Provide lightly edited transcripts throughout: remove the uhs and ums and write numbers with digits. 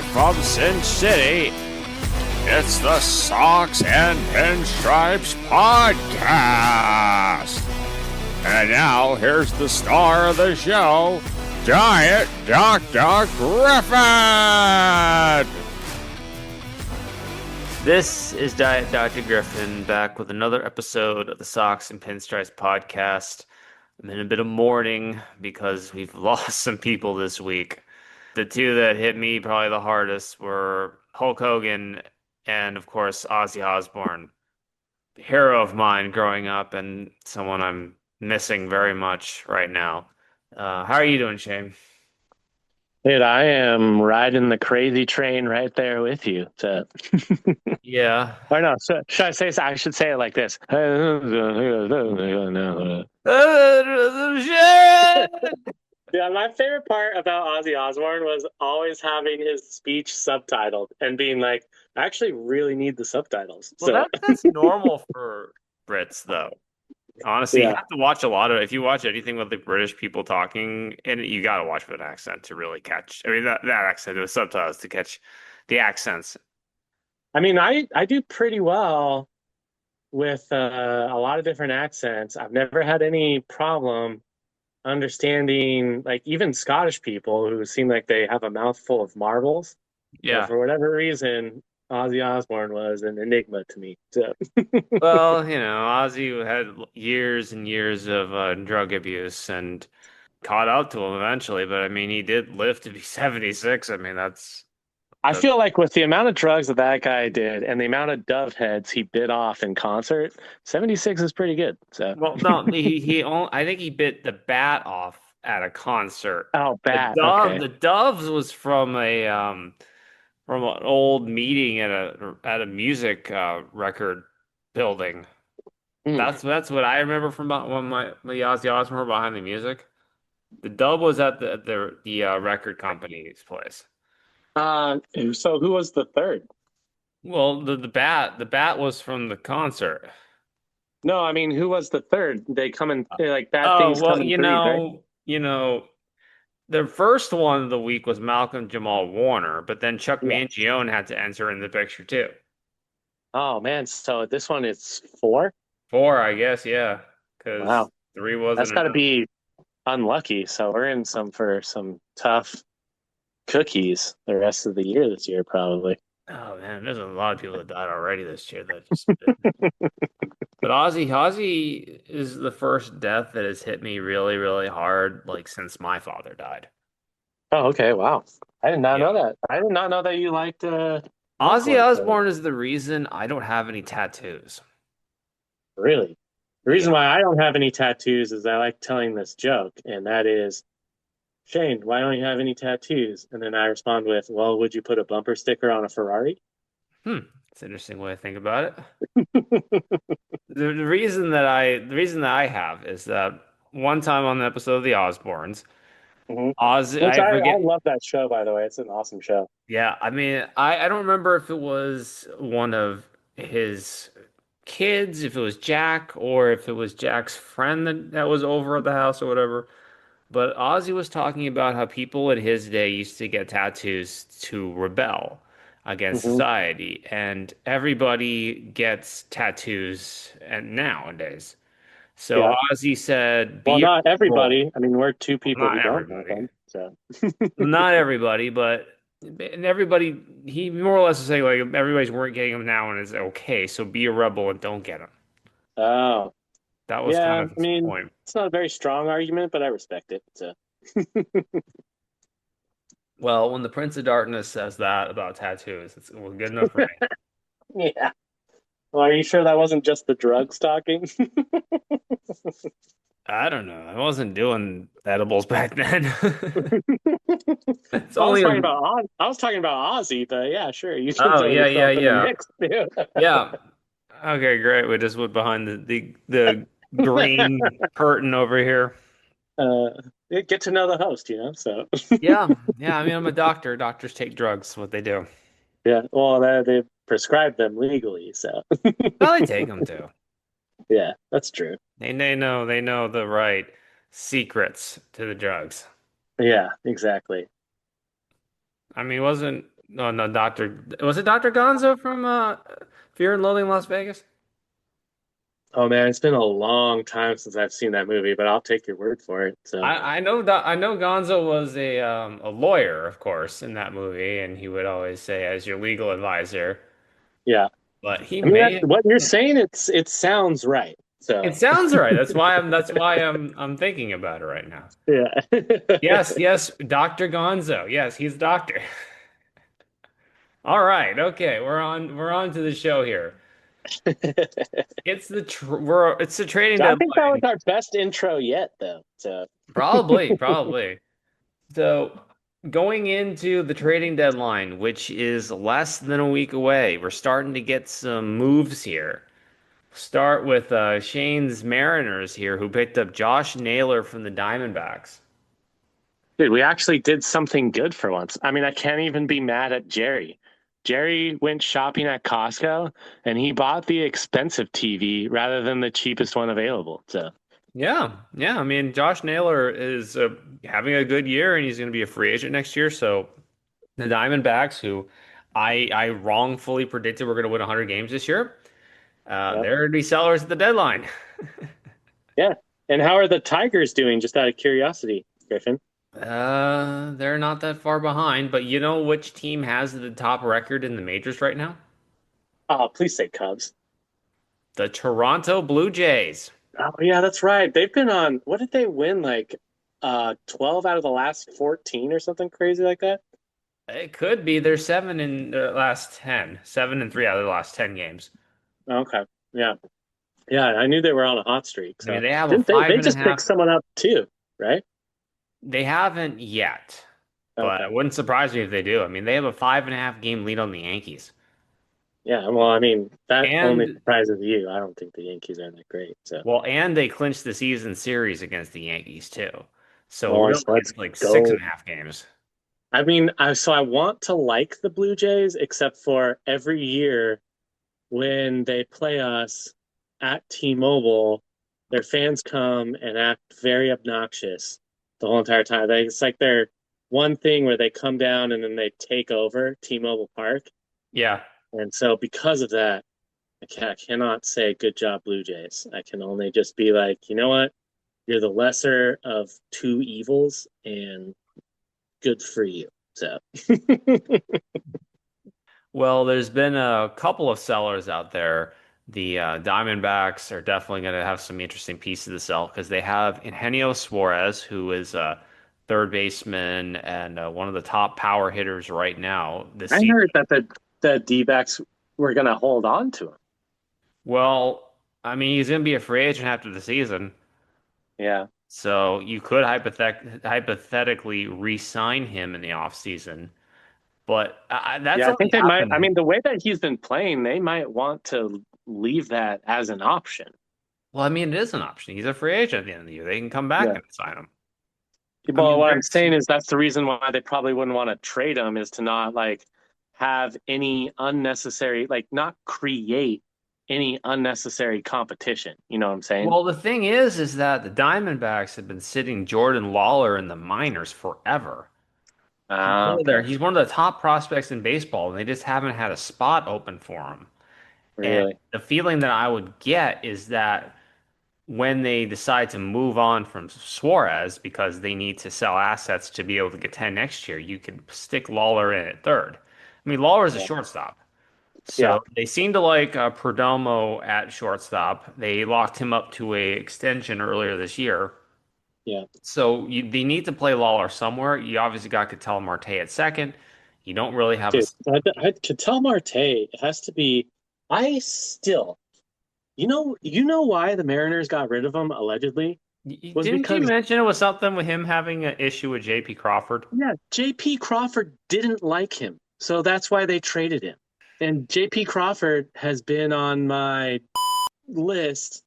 Live from Sin City, it's the Socks and Pinstripes Podcast. And now, here's the star of the show, Giant Dr. Griffin! This is Diet Dr. Griffin back with another episode of the Socks and Pinstripes Podcast. I'm in a bit of mourning because we've lost some people this week. The two that hit me probably the hardest were Hulk Hogan and, of course, Ozzy Osbourne. Hero of mine growing up and someone I'm missing very much right now. How are you doing, Shane? Dude, I am riding the crazy train right there with you. Yeah. Or no, should I say? I should say it like this. Yeah, my favorite part about Ozzy Osbourne was always having his speech subtitled and being like, I actually really need the subtitles. Well, that's normal for Brits, though. Honestly, you Yeah. have to watch a lot of, if you watch anything with the British people talking, and you got to watch with an accent to really catch, I mean, that accent, with subtitles to catch the accents. I mean, I do pretty well with a lot of different accents. I've never had any problem understanding, like, even Scottish people who seem like they have a mouthful of marbles. But Yeah. for whatever reason, Ozzy Osbourne was an enigma to me. So. Well, Ozzy had years and years of drug abuse and caught up to him eventually, but I mean, he did live to be 76. I mean, I feel like with the amount of drugs that guy did and the amount of dove heads he bit off in concert, 76 is pretty good. So. Well, no, he only, I think he bit the bat off at a concert. Oh, bad. The doves was from from an old meeting at a music record building. That's what I remember from when my Ozzy Osbourne were behind the music. The dub was at the record company's place. So who was the third? Well, the bat was from the concert. No, I mean, who was the third? They come in like bad Oh, things well, come in threes, right? the first one of the week was Malcolm Jamal Warner, but then Chuck Yeah. Mangione had to enter in the picture too. Oh man, so this one is four? Four, I guess, yeah, because Wow. three wasn't That's got to enough. be unlucky. So we're in for some tough cookies the rest of the year this year, probably. Oh man, there's a lot of people that died already this year that just But Ozzy is the first death that has hit me really, really hard, like since my father died. Oh, okay. Wow. I did not Yeah. know that. I did not know that you liked Ozzy Pickle. Osbourne is the reason I don't have any tattoos. Really? The reason Yeah. why I don't have any tattoos is I like telling this joke, and that is, Shane, why don't you have any tattoos? And then I respond with, well, would you put a bumper sticker on a Ferrari? It's an interesting way to think about it. The reason that I have is that one time on the episode of the Osbournes, Mhm. Ozzy, Which I I forget. love that show, by the way. It's an awesome show. Yeah, I mean, I don't remember if it was one of his kids, if it was Jack, or if it was Jack's friend that was over at the house or whatever. But Ozzy was talking about how people in his day used to get tattoos to rebel against Hmm. society, and everybody gets tattoos and nowadays. So Yeah. Ozzy said, Well, "Be a not rebel." everybody. I mean, we're two Well, people who not don't have everybody. them. So, Not everybody, but and everybody, he more or less is saying like everybody's weren't getting them now and it's okay. So be a rebel and don't get them. oh, That was kind yeah. of I his mean, point. it's not a very strong argument, but I respect it. So, Well, when the Prince of Darkness says that about tattoos, it's well, good enough for me. yeah. Well, are you sure that wasn't just the drugs talking? I don't know. I wasn't doing edibles back then. It's I was only talking a, about I was talking about Ozzy, but yeah, sure, you can oh throw yeah, yeah, yourself in the yeah, mix too. yeah. Okay, great. We just went behind the green curtain over here. uh, get to know the host, So Yeah, yeah. I mean, I'm a doctor. Doctors take drugs. What they do. yeah, well, they prescribe them legally, so Well, they take them too. yeah, that's true. They know the right secrets to the drugs. Yeah, exactly. I mean, wasn't No, no, Doctor. Was it Doctor Gonzo from Fear and Loathing in Las Vegas? Oh man, it's been a long time since I've seen that movie, but I'll take your word for it. So I know Gonzo was a lawyer, of course, in that movie, and he would always say as your legal advisor. yeah, But he I mean that may what you're saying, it sounds right. it So sounds right. That's why I'm thinking about it right now. yeah. Yes, yes, Doctor Gonzo. Yes, he's a doctor. All right, okay, we're on to the show here. It's the trading I think that was deadline. our best intro yet, though. So Probably. So, going into the trading deadline, which is less than a week away, we're starting to get some moves here. Start with Shane's Mariners here, who picked up Josh Naylor from the Diamondbacks. dude, we actually did something good for once. I mean, I can't even be mad at Jerry. Jerry went shopping at Costco and he bought the expensive TV rather than the cheapest one available. So, Yeah. I mean, Josh Naylor is having a good year, and he's going to be a free agent next year. So the Diamondbacks, who I wrongfully predicted were going to win 100 games this year, yeah. they're going to be sellers at the deadline. Yeah. And how are the Tigers doing, just out of curiosity, Griffin? They're not that far behind, but you know which team has the top record in the majors right now? Oh, please say Cubs. The Toronto Blue Jays. Oh, yeah, that's right. They've been on, what did they win? Like 12 out of the last 14 or something crazy like that? It could be they're seven in the last 10, 7-3 out of the last 10 games. Okay. Yeah. Yeah, I knew they were on a hot streak. I mean, So they have a didn't they? five They and a just picked half. someone up too, right? They haven't yet, but Okay. it wouldn't surprise me if they do. I mean, they have a 5.5 game lead on the Yankees. Yeah. Well, I mean, that only And surprises you. I don't think the Yankees are that great. So, and they clinched the season series against the Yankees too. So well, really, let's it's like six go. and a half games. I mean, I want to like the Blue Jays, except for every year when they play us at T-Mobile, their fans come and act very obnoxious the whole entire time. It's like their one thing where they come down and then they take over T-Mobile Park. Yeah. And so because of that, I cannot say good job, Blue Jays. I can only just be like, you know what? You're the lesser of two evils, and good for you. So Well, there's been a couple of sellers out there. The Diamondbacks are definitely going to have some interesting pieces to sell because they have Eugenio Suarez, who is a third baseman and one of the top power hitters right now this I season. heard that the D-backs were going to hold on to him. Well, I mean, he's going to be a free agent after the season, Yeah. so you could hypothetically re-sign him in the offseason, but that's Yeah, I think only they might. I happened. mean, the way that he's been playing, they might want to leave that as an option. Well, I mean, it is an option. He's a free agent at the end of the year. They can come back Yeah. and sign him. I Well, mean, what I'm there's saying is that's the reason why they probably wouldn't want to trade him is to not like have any unnecessary, like not create any unnecessary competition. You know what I'm saying? Well, the thing is that the Diamondbacks have been sitting Jordan Lawler in the minors forever. Ah, okay. He's one of the top prospects in baseball, and they just haven't had a spot open for him. And Really? the feeling that I would get is that when they decide to move on from Suarez because they need to sell assets to be able to get 10 next year, you could stick Lawler in at third. I mean, Lawler is a Yeah. shortstop. Yeah. So they seem to like Perdomo at shortstop. They locked him up to a extension earlier this year. Yeah. So they need to play Lawler somewhere. You obviously got Ketel Marte at second. You don't really have a. Dude, could tell Marte has to be. I still, you know why the Mariners got rid of him allegedly was Didn't you because mention it was something with him having an issue with J.P. Crawford? yeah, J.P. Crawford didn't like him, so that's why they traded him. And J.P. Crawford has been on my list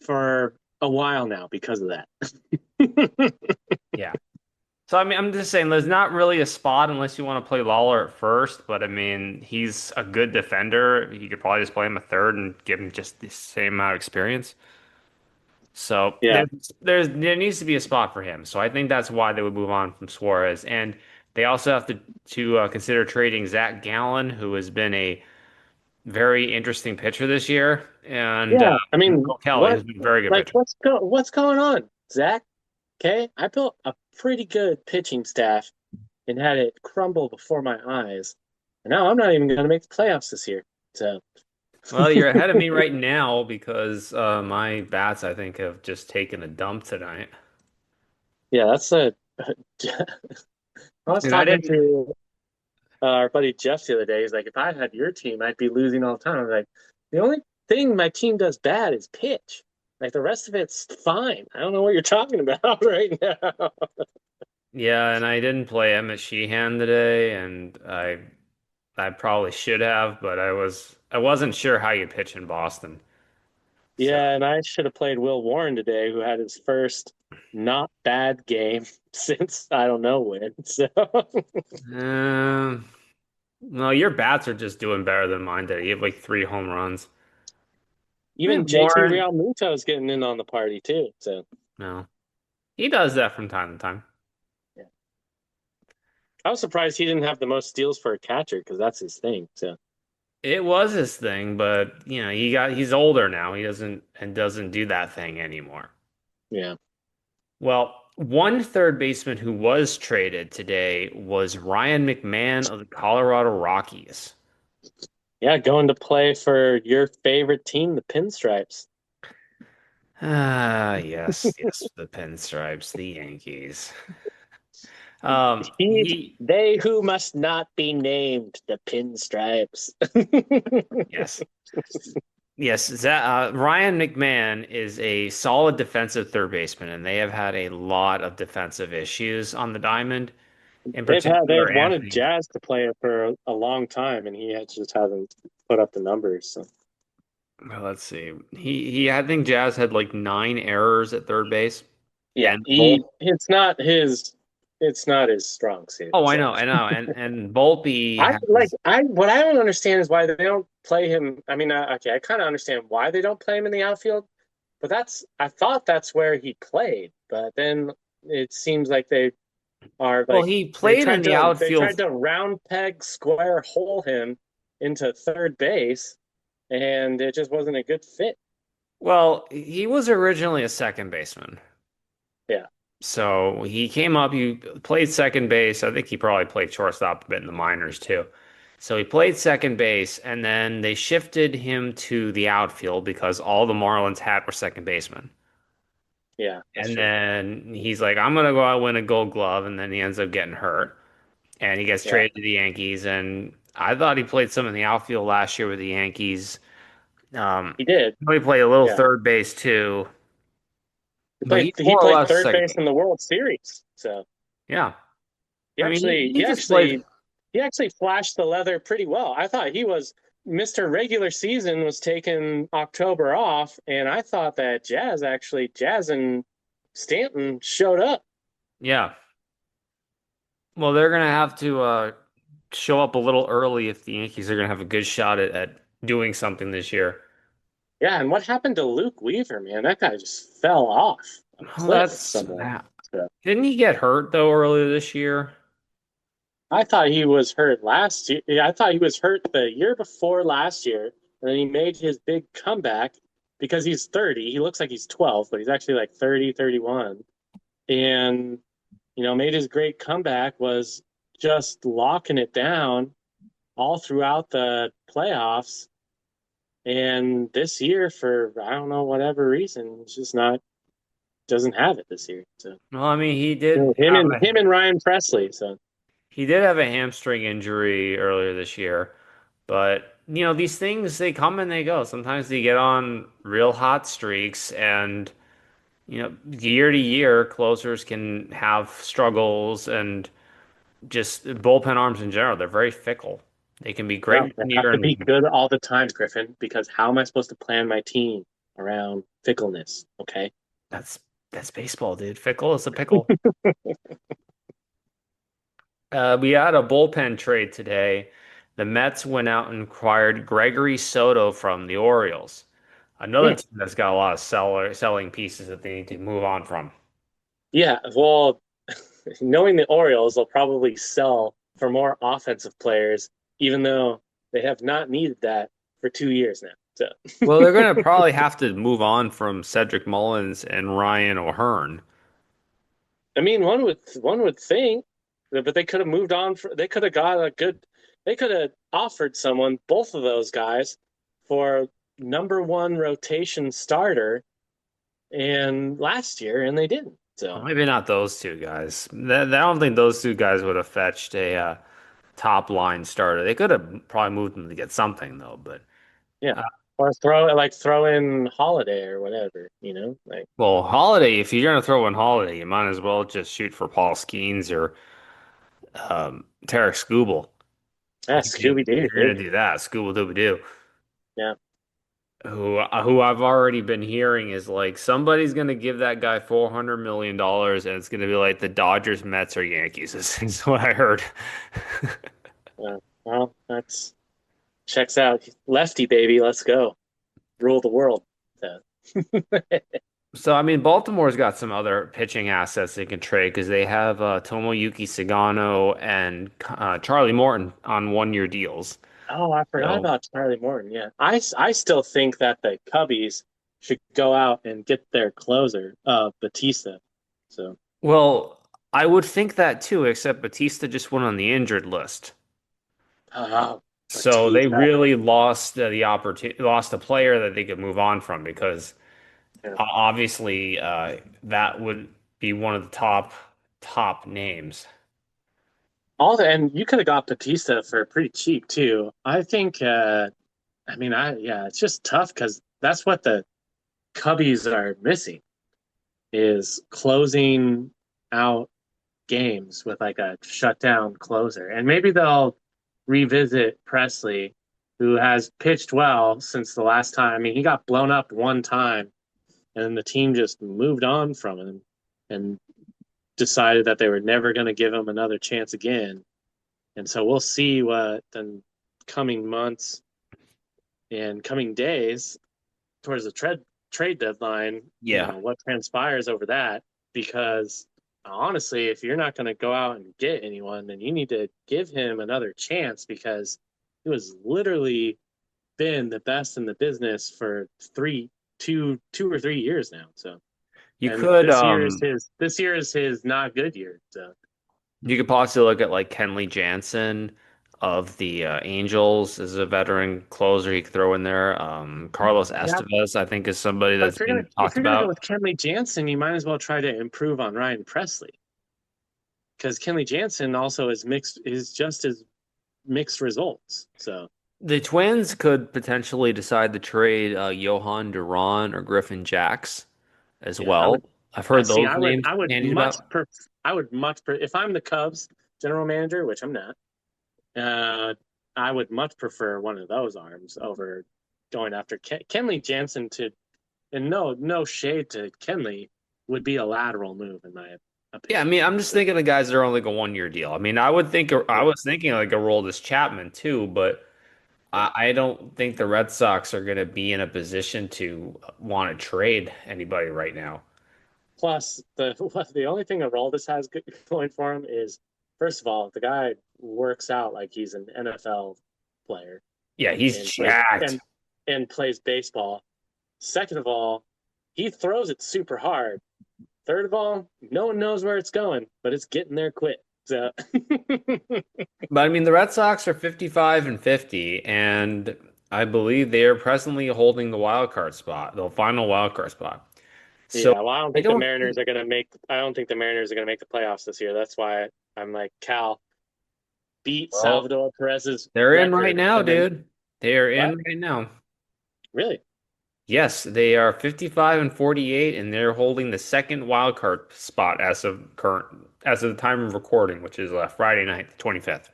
for a while now because of that. Yeah. So I mean, I'm just saying, there's not really a spot unless you want to play Lawler at first. But I mean, he's a good defender. You could probably just play him a third and give him just the same amount of experience. So Yeah, there needs to be a spot for him. So I think that's why they would move on from Suarez. And They also have to consider trading Zach Gallen, who has been a very interesting pitcher this year, and Yeah, I mean, Michael Kelly, what who's been a very good like pitcher. what's going on, Zach? Okay, I built a pretty good pitching staff and had it crumble before my eyes, and now I'm not even going to make the playoffs this year. So Well, you're ahead of me right now because my bats, I think, have just taken a dump tonight. yeah, that's a. I was And I talking didn't. to our buddy Jeff the other day. He's like, if I had your team, I'd be losing all the time. I was like, the only thing my team does bad is pitch. Like the rest of it's fine. I don't know what you're talking about right now. Yeah, and I didn't play Emmett Sheehan today, and I probably should have, but I wasn't sure how you pitch in Boston. So, Yeah, and I should have played Will Warren today, who had his first not bad game since I don't know when. So um, no, your bats are just doing better than mine today. You have like 3 home runs. I even think JT Warren, Realmuto is getting in on the party too. So no, he does that from time to time. yeah. I was surprised he didn't have the most steals for a catcher because that's his thing. So It was his thing, but he's older now. He doesn't do that thing anymore. yeah, Well, one third baseman who was traded today was Ryan McMahon of the Colorado Rockies. yeah, going to play for your favorite team, the Pinstripes. Ah, yes, the Pinstripes, the Yankees. He They who must not be named, the Pinstripes. yes, yes. Ryan McMahon is a solid defensive third baseman, and they have had a lot of defensive issues on the diamond. In They've particular, wanted Anthony. Jazz to play it for a long time, and just hasn't put up the numbers. So Well, let's see. I think Jazz had like 9 errors at third base, yeah, and Volpe. it's not his strong suit. Oh, So I know, and Volpe has. I what I don't understand is why they don't play him. I mean, okay, I kind of understand why they don't play him in the outfield, but I thought that's where he played, but then it seems like they are Well, like he played in the they outfield. tried to round peg square hole him into third base, and it just wasn't a good fit. Well, he was originally a second baseman. Yeah, So he came up, he played second base. I think he probably played shortstop a bit in the minors too. So he played second base, and then they shifted him to the outfield because all the Marlins had were second basemen. yeah, that's And true. then he's like, I'm gonna go out and win a gold glove, and then he ends up getting hurt. And he gets Yeah, traded to the Yankees. And I thought he played some in the outfield last year with the Yankees. he did. He played a little Yeah, third base too, but he's he more or played less third second base base. in the World Series. So Yeah. I mean, he he just played. actually flashed the leather pretty well. I thought he was Mr. Regular Season was taking October off, and I thought that Jazz and Stanton showed up. Yeah. Well, they're gonna have to show up a little early if the Yankees are gonna have a good shot at doing something this year. Yeah, and what happened to Luke Weaver, man? That guy just fell off a Well, cliff somewhere. So didn't he get hurt though earlier this year? I thought he was hurt last year. Yeah, I thought he was hurt the year before last year, and then he made his big comeback because he's 30. He looks like he's 12, but he's actually like 30, 31. And, made his great comeback, was just locking it down all throughout the playoffs. And this year, for I don't know, whatever reason, it's just not, doesn't have it this year. So, Well, I mean, him and Ryan Presley. So, he did have a hamstring injury earlier this year, but these things they come and they go. Sometimes they get on real hot streaks, and year to year, closers can have struggles, and just bullpen arms in general, they're very fickle. They can be great no, they one have year to be and good all the time, Griffin, because how am I supposed to plan my team around fickleness? Okay. that's that's baseball, dude. Fickle is a pickle. We had a bullpen trade today. The Mets went out and acquired Gregory Soto from the Orioles. Another Hmm. team that's got a lot of selling pieces that they need to move on from. Yeah. Well, knowing the Orioles, they'll probably sell for more offensive players, even though they have not needed that for 2 years now. So, Well, they're going to probably have to move on from Cedric Mullins and Ryan O'Hearn. I mean, one would think, but they could have moved on. They could have got a good. They could have offered someone, both of those guys, for number one rotation starter, and last year, and they didn't. Well, So, maybe not those two guys. I don't think those two guys would have fetched a top line starter. They could have probably moved them to get something though. But yeah, uh, or throw in Holiday or whatever. Like well, Holiday, if you're going to throw in Holiday, you might as well just shoot for Paul Skeens or Tarek Skubal. Scooby If Doo, you're going to baby. do that, Skubal Dooby Doo. Yeah. Who I've already been hearing is like somebody's gonna give that guy $400 million and it's gonna be like the Dodgers, Mets, or Yankees is what I heard. Well, that's checks out. Lefty baby, let's go. Rule the world. So, So I mean, Baltimore's got some other pitching assets they can trade because they have Tomoyuki Sagano and Charlie Morton on 1 year deals. oh, I forgot So, about Charlie Morton. Yeah. I still think that the Cubbies should go out and get their closer, Batista. So, well, I would think that too, except Batista just went on the injured list. oh, So they Batista. really lost the opportunity, lost a player that they could move on from because Yeah. obviously that would be one of the top names. And you could have got Batista for pretty cheap too. I think. I mean, yeah, it's just tough because that's what the Cubbies are missing is closing out games with like a shutdown closer. And maybe they'll revisit Presley, who has pitched well since the last time. I mean, he got blown up one time, and then the team just moved on from him and decided that they were never going to give him another chance again. And so we'll see what the coming months and coming days towards the trade deadline, Yeah. what transpires over that. Because honestly, if you're not going to go out and get anyone, then you need to give him another chance because he was literally been the best in the business for 2 or 3 years now. So, You and could this year is his not good year. So, you could possibly look at like Kenley Jansen of the Angels as a veteran closer you could throw in there. Carlos yeah, Estevez, I think, is somebody but that's been if talked you're gonna go about. with Kenley Jansen, you might as well try to improve on Ryan Presley because Kenley Jansen also is just as mixed results. So The Twins could potentially decide to trade Johan Duran or Griffin Jacks as yeah, I well. would. I've I heard see. those I would. names I would bandied much. about. I would much. If I'm the Cubs general manager, which I'm not, uh, I would much prefer one of those arms over going after Kenley Jansen to. And no shade to Kenley would be a lateral move in my Yeah, I opinion. mean, I'm just So, thinking of guys that are only like a 1 year deal. I mean, I yeah, was thinking like a Aroldis Chapman too, but yeah. I don't think the Red Sox are going to be in a position to want to trade anybody right now. Plus, the only thing Aroldis has going for him is, first of all, the guy works out like he's an NFL player Yeah, he's and plays jacked. and plays baseball. Second of all, he throws it super hard. Third of all, no one knows where it's going, but it's getting there quick. So, But I mean, the Red Sox are 55 and 50, and I believe they are presently holding the wild card spot, the final wild card spot. So yeah, well, I don't I think the don't Mariners think are going to make. I don't think the Mariners are going to make the playoffs this year. That's why I'm like Cal beat well, Salvador Perez's they're in right record, now, and then dude. They are in what? right now. Really? Yes, they are 55 and 48, and they're holding the second wild card spot as of the time of recording, which is Friday night, the 25th.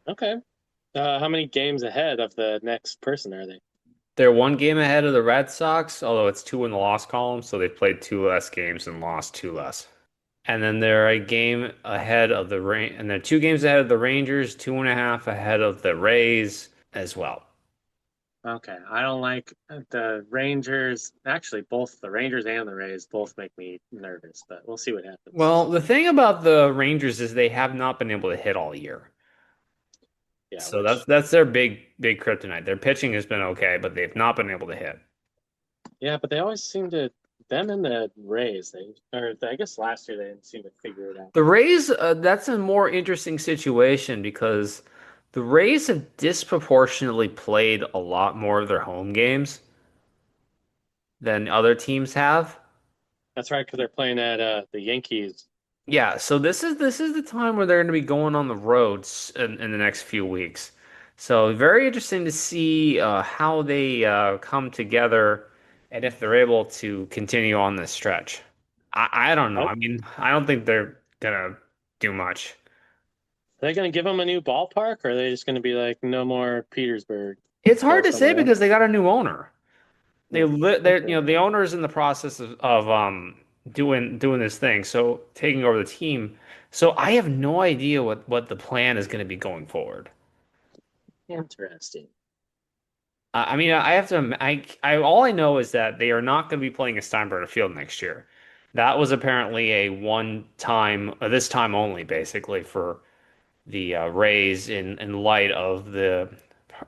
Okay. How many games ahead of the next person are they? They're 1 game ahead of the Red Sox, although it's two in the loss column, so they've played two less games and lost two less. And then they're a game ahead of the Rain, and they're 2 games ahead of the Rangers, 2.5 ahead of the Rays as well. Okay, I don't like the Rangers. Actually, both the Rangers and the Rays both make me nervous, but we'll see what happens. Well, the thing about the Rangers is they have not been able to hit all year. Yeah, So that's their big kryptonite. Their pitching has been okay, but they've not been able to hit. yeah, but they always seem to them and the Rays. I guess last year they didn't seem to figure it out. The Rays, that's a more interesting situation because the Rays have disproportionately played a lot more of their home games than other teams have. That's right, because they're playing at the Yankees. Yeah, so this is the time where they're going to be going on the roads in the next few weeks. So very interesting to see how they come together and if they're able to continue on this stretch. I don't know. Oh, I mean, I don't think they're gonna do much. are they going to give them a new ballpark, or are they just going to be like, no more Petersburg, It's go hard to say somewhere else? because they got a new owner. Hmm, They're okay. the owner is in the process of doing this thing, so taking over the team. So I have no idea what the plan is going to be going forward. Interesting. I mean, I have to. I all I know is that they are not going to be playing at Steinbrenner Field next year. That was apparently a one time, this time only, basically for the Rays in light of the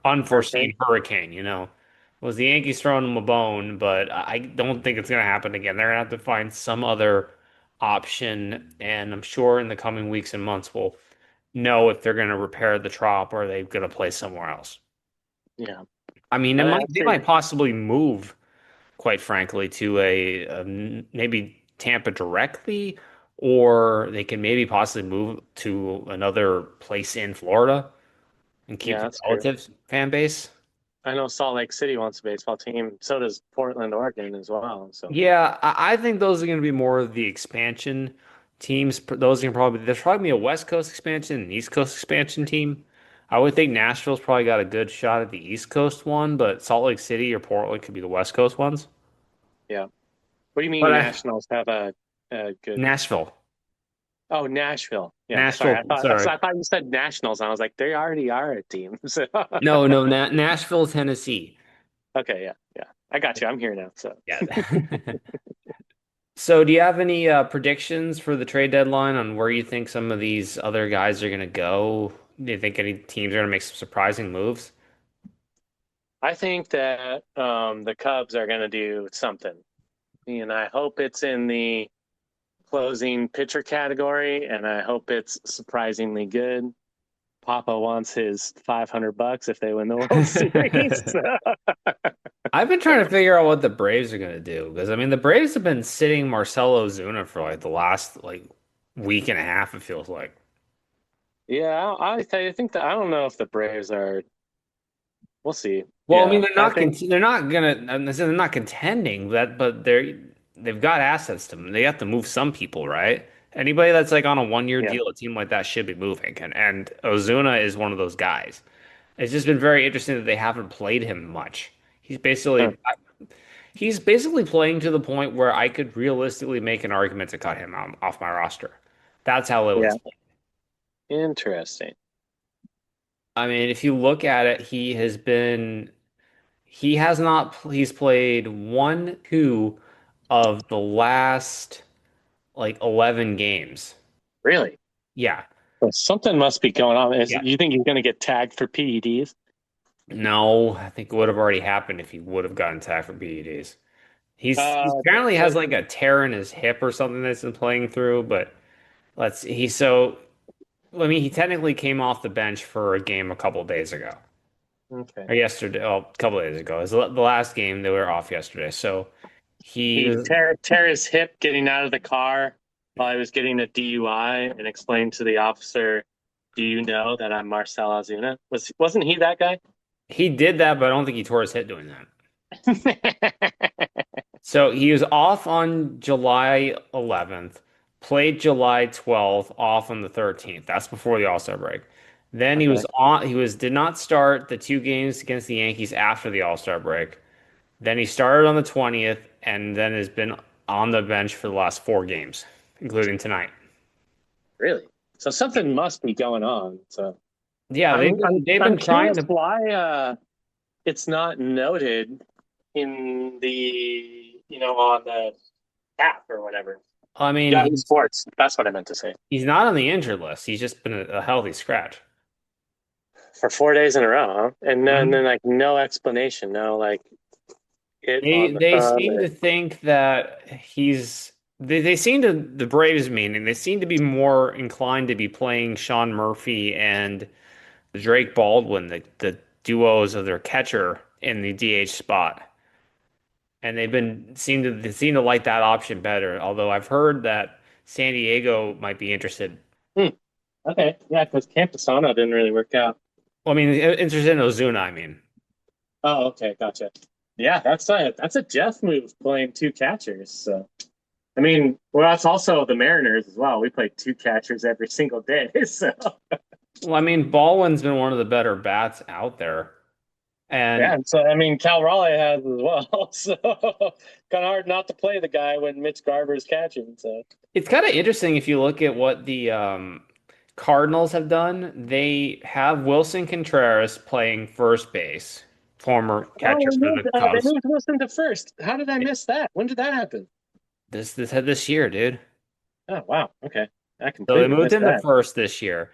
unforeseen Hurricane. hurricane. It was the Yankees throwing them a bone, but I don't think it's going to happen again. They're going to have to find some other option, and I'm sure in the coming weeks and months we'll know if they're going to repair the trop or they're going to play somewhere else. Yeah. I mean, And they actually, might possibly move, quite frankly, to maybe Tampa directly, or they can maybe possibly move to another place in Florida and keep yeah, the that's true. relative fan base. I know Salt Lake City wants a baseball team. So does Portland, Oregon as well. So Yeah, I think those are going to be more of the expansion teams. Those are probably there's probably a West Coast expansion and East Coast expansion team. I would think Nashville's probably got a good shot at the East Coast one, but Salt Lake City or Portland could be the West Coast ones. yeah. What do you But mean Nationals have a good? Nashville, Oh, Nashville. Yeah, sorry. Nashville, sorry. I thought you said Nationals. I was like, they already are a team. So No, no, Nashville, Tennessee. okay, yeah, yeah. I got you. I'm here now. So Yeah. So, do you have any predictions for the trade deadline on where you think some of these other guys are going to go? Do you think any teams are going to make some surprising moves? I think that the Cubs are going to do something, and I hope it's in the closing pitcher category, and I hope it's surprisingly good. Papa wants his $500 if they win the World Series. I've been trying to figure out what the Braves are going to do because I mean the Braves have been sitting Marcelo Ozuna for like the last week and a half. It feels like. Yeah, I think that I don't know if the Braves are. We'll see. Well, I mean Yeah, I think. they're not gonna I'm saying they're not contending that, but they've got assets to them. They have to move some people, right? Anybody that's like on a 1 year Yeah, deal, a team like that should be moving, and Ozuna is one of those guys. It's just been very interesting that they haven't played him much. He's huh, basically he's basically playing to the point where I could realistically make an argument to cut him off my roster. That's how little yeah. he's played. Interesting. I mean, if you look at it, he has not he's played one, two of the last like 11 games. Really? Yeah. Well, something must be going on. Yeah. You think he's going to get tagged for PEDs? No, I think it would have already happened if he would have gotten tagged for PEDs. He Okay. apparently has like a tear in his hip or something that's been playing through, but he so I mean he technically came off the bench for a game a couple of days ago. Okay. Or yesterday, well, a couple of days ago. It was the last game they were off yesterday. So he He was tear his hip getting out of the car while I was getting a DUI and explained to the officer, "Do you know that I'm Marcel Ozuna?" Wasn't he that guy? he did that, but I don't think he tore his hip doing that. So he was off on July 11th, played July 12th, off on the 13th. That's before the All-Star break. Then he Okay. was on, he was did not start the two games against the Yankees after the All-Star break. Then he started on the 20th and then has been on the bench for the last four games, including tonight. Really? So something must be going on. So Yeah, I'm they've been I'm trying curious to why it's not noted in the, on the app or whatever. I mean, Yahoo Sports. That's what I meant to say. he's not on the injured list. He's just been a healthy scratch. For 4 days in a row, huh? And then Mhm. like no explanation, no like it They on the they thumb. seem to think that they seem to the Braves meaning they seem to be more inclined to be playing Sean Murphy and Drake Baldwin, the duos of their catcher in the DH spot. And they seem to like that option better. Although I've heard that San Diego might be interested. Hmm. Okay, yeah, because Campusano didn't really work out. Well, I mean, interested in Ozuna, I mean. Oh, okay, gotcha. Yeah, that's a Jeff move playing two catchers. So I mean, well, that's also the Mariners as well. We play two catchers every single day. So Well, I mean, Baldwin's been one of the better bats out there. yeah, And and so I mean, Cal Raleigh has as well. So kind of hard not to play the guy when Mitch Garver's catching. So it's kind of interesting if you look at what the Cardinals have done. They have Wilson Contreras playing first base, former oh, catcher for the they Cubs. moved Wilson to first. How did I miss that? When did that happen? This year, dude. Oh wow, okay, I So they completely moved missed him to that. first this year.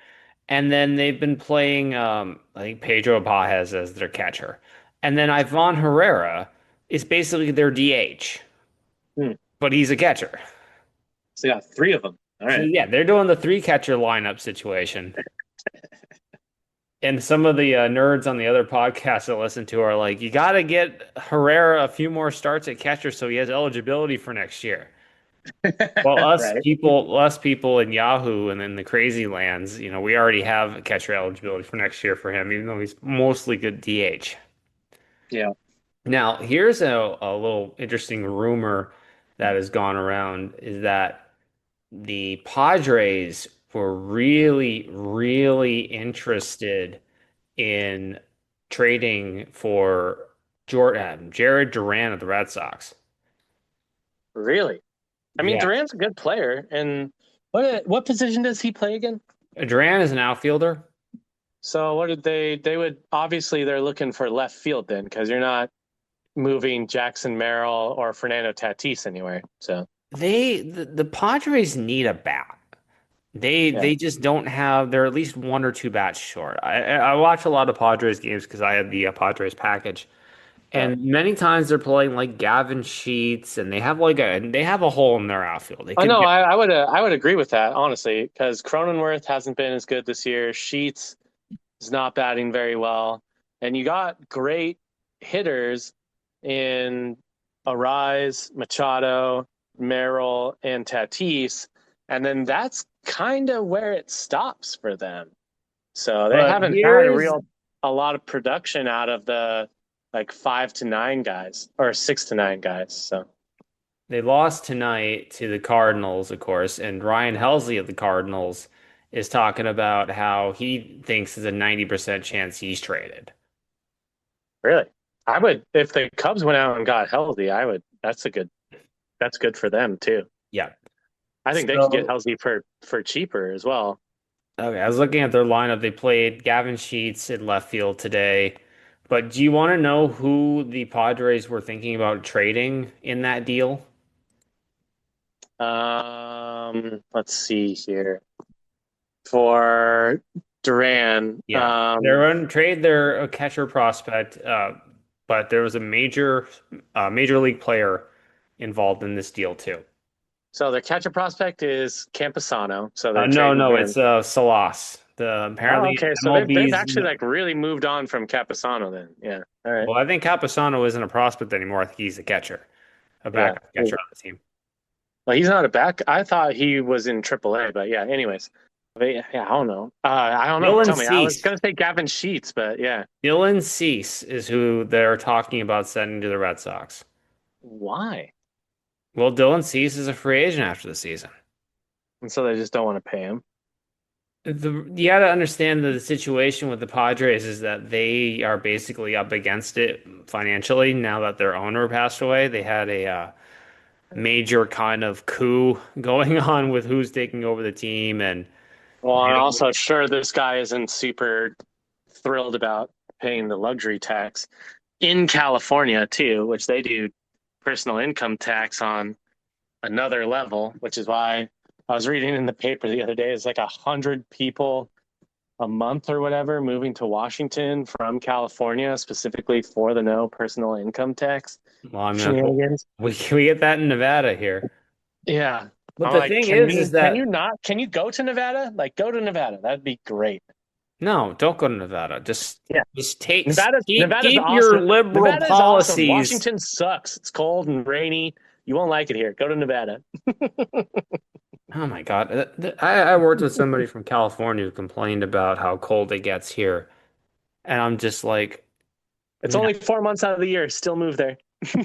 And then they've been playing I think Pedro Baez as their catcher. And then Ivan Herrera is basically their DH, Hmm. but he's a catcher. So you got three of them. All So right. yeah, they're doing the three catcher lineup situation. And some of the nerds on the other podcasts I listen to are like, you got to get Herrera a few more starts at catcher so he has eligibility for next year. Well, Right. us people in Yahoo and in the crazy lands, we already have catcher eligibility for next year for him, even though he's mostly good DH. Yeah. Now, here's a little interesting rumor that has gone around is that the Padres were really, really interested in trading for Jared Duran of the Red Sox. Really? I mean, Yeah. Durant's a good player. And what position does he play again? Duran is an outfielder. So what did they would obviously they're looking for left field then because you're not moving Jackson Merrill or Fernando Tatis anywhere. So The Padres need a bat. yeah. They just don't have. They're at least one or two bats short. I watch a lot of Padres games because I have the Padres package, Yeah. and many times they're playing like Gavin Sheets, and they have a hole in their outfield. They Oh could no, get I would agree with that honestly because Cronenworth hasn't been as good this year. Sheets is not batting very well, and you got great hitters in Arise, Machado, Merrill, and Tatis, and then that's kind of where it stops for them. So they But haven't had a lot of production out of the like 5 to 9 guys or 6 to 9 guys. So they lost tonight to the Cardinals, of course, and Ryan Helsley of the Cardinals is talking about how he thinks there's a 90% chance he's traded. really, I would if the Cubs went out and got healthy, I would. That's good for them too. Yeah. I think they could get So, healthy for cheaper as well. okay, I was looking at their lineup. They played Gavin Sheets in left field today. But do you want to know who the Padres were thinking about trading in that deal? Let's see here for Duran. Yeah. They're going to trade their catcher prospect, but there was a major league player involved in this deal too. So their catcher prospect is Campusano. So they're No, trading no, him. it's Salas. The Oh, apparently okay. So they've MLB's. actually like really moved on from Campusano then. Yeah. All right. Well, I think Campusano isn't a prospect anymore. I think he's a catcher, a Yeah. backup catcher on the team. Well, he's not a back. I thought he was in AAA, but yeah. Anyways, but yeah, I don't know. I don't know. Dylan Tell me. I was Cease. gonna say Gavin Sheets, but yeah. Dylan Cease is who they're talking about sending to the Red Sox. Why? Well, Dylan Cease is a free agent after the season. And so they just don't want to pay him. You got to understand that the situation with the Padres is that they are basically up against it financially now that their owner passed away. They had a major kind of coup going on with who's taking over the team, and Well, they I'm don't. also sure this guy isn't super thrilled about paying the luxury tax. in California too, which they do personal income tax on another level, which is why I was reading in the paper the other day, it's like 100 people a month or whatever moving to Washington from California specifically for the no personal income tax Well, I mean, shenanigans. we get that in Nevada here. Yeah. But I'm the like, thing is can you that not can you go to Nevada? Like go to Nevada. That'd be great. no, don't go to Nevada. Yeah. Just take Nevada's keep your awesome. liberal Nevada is awesome. policies. Washington sucks. It's cold and rainy. You won't like it here. Go to Nevada. Oh my God. I worked with somebody from California who complained about how cold it gets here. And I'm just like, It's no, only 4 months out of the year. Still move there.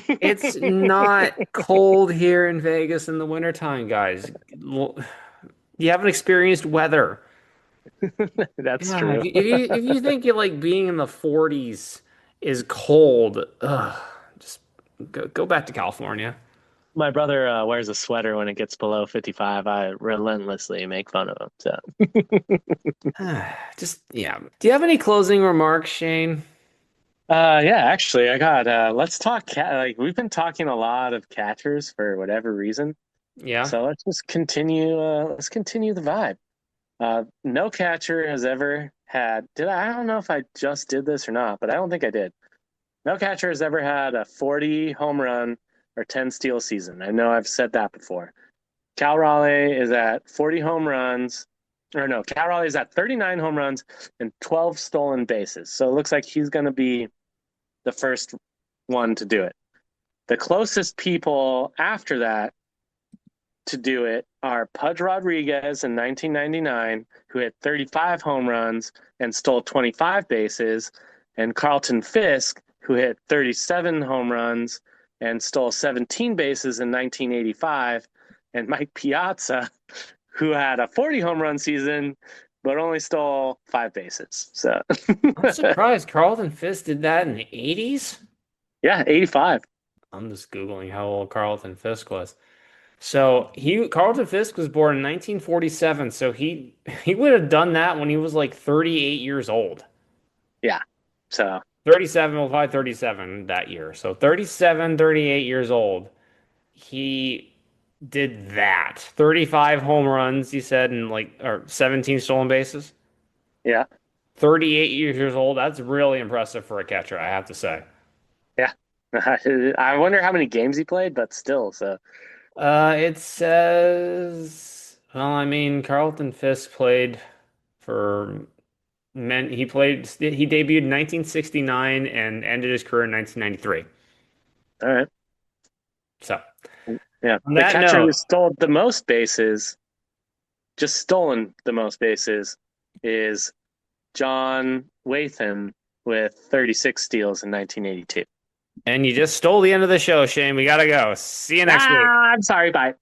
it's not cold here in Vegas in the wintertime, guys. You haven't experienced weather. That's Yeah, true. if you think you like being in the 40s is cold, just go back to California. My brother wears a sweater when it gets below 55. I relentlessly make fun of him. So, Just yeah. Do you have any closing remarks, Shane? yeah, actually, I got. Let's talk cat. Like we've been talking a lot of catchers for whatever reason. Yeah. So let's just continue. Let's continue the vibe. No catcher has ever had. Did I? I don't know if I just did this or not, but I don't think I did. No catcher has ever had a 40 home run or 10 steal season. I know I've said that before. Cal Raleigh is at 40 home runs, or no, Cal Raleigh is at 39 home runs and 12 stolen bases. So it looks like he's going to be the first one to do it. The closest people after that to do it are Pudge Rodriguez in 1999, who hit 35 home runs and stole 25 bases, and Carlton Fisk, who hit 37 home runs and stole 17 bases in 1985, and Mike Piazza, who had a 40 home run season but only stole 5 bases. So, I'm surprised Carlton Fisk did that in the 80s. yeah, 85. I'm just Googling how old Carlton Fisk was. So Carlton Fisk was born in 1947, so he would have done that when he was like 38 years old. Yeah. So, 37, well, probably 37 that year. So 37, 38 years old. He did that. 35 home runs, he said, and like or 17 stolen bases. yeah. 38 years old. That's really impressive for a catcher, I have to say. Yeah. I wonder how many games he played, but still, so It says, well, I mean, Carlton Fisk played for men. He debuted in 1969 and ended his career in 1993. all right. So, Yeah. on The that catcher who note, stole the most bases, just stolen the most bases, is John Watham with 36 steals in 1982. and you just stole the end of the show, Shane. We gotta go. See you next week. Ah, I'm sorry. Bye.